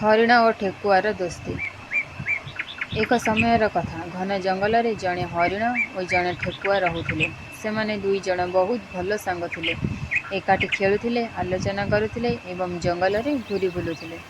हरिण और ठेकुआर दोस्ती। एक समयर कथा। घन जंगल रे जड़े हरिण और जड़े ठेकुआ रोते। से माने दुई जन बहुत भल सांग थिले। एकाठी खेलुथिले, आलोचना करुथिले एवं जंगल रे घूरी बुलुथिले।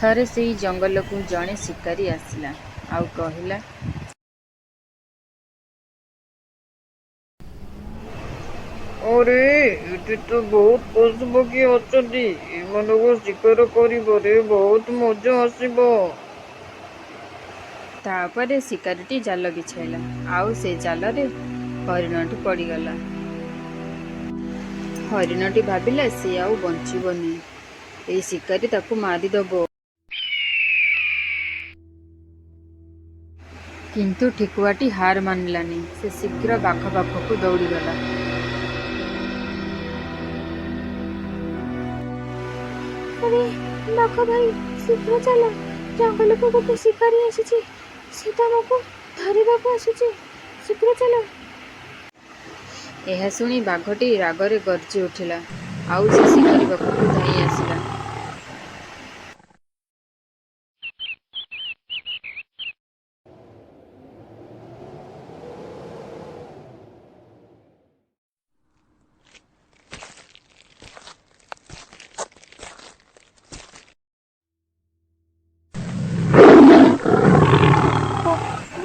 थरे से जंगल को जड़े शिकारी आसला आउ कहला, अरे ये तो बहुत पशु पक्षी अच्छी को शिकार करिबारे बहुत मजा आसिबो। तापरे शिकारीटी जाल बिछाइला आउ से जाल रे हरिणटी पड़गला। हरिणटी भाविला से आउ बंचिबनी, ए शिकारी ताकू मारिदबो। किंतु ठेकुआटी हार मानिलानी। से शीघ्र बाघ पाखकू दौड़ीगला। अरे बाघ भाई शीघ्र चल, जंगल को गोटे शिकारी आसी से तुमको धरवाक आसुची, शीघ्र चल। यह शुणी बाघटी रागरे गर्जी उठिला आउ से शिकारी पाखकू धाई आसिला।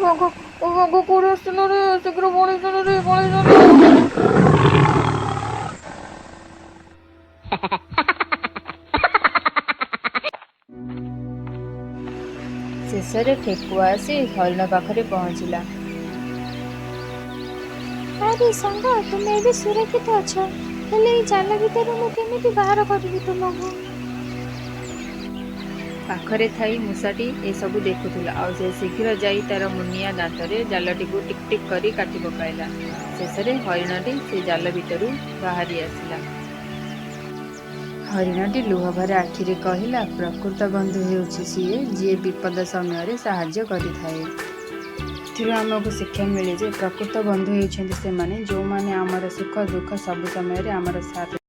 बाघ कोड़े आसला रे, शीघ्र पळेଇ चल रे, पळेई चल। शेषरे ठेकुआ आसी हरिण पाखरे पहुंचला। अरे संग तुम्हें भी सुरक्षित अच्छा, हेले जाल भीतर मु केमिति बाहर करबी तुमको। पाखरे थाई मूषाटी ए सबू देखुला आउ से शीघ्र जाई तार मुनिया दांतरे जालटी को टिक टिक करी काटी पकाइला। शेषरे हरिणटी से जाल भितरु बाहरी आसिला। हरिणटी लुह भरे आखिरे कहला, प्रकृत बंधु हेउछि सिए जे विपद समय रे साहाय्य करिथाए। एथिरु आमको शिक्षा मिले जे प्रकृत बंधु हेउछन्ति से माने जो माने आमर सुख दुख सब समय रे आमर साथ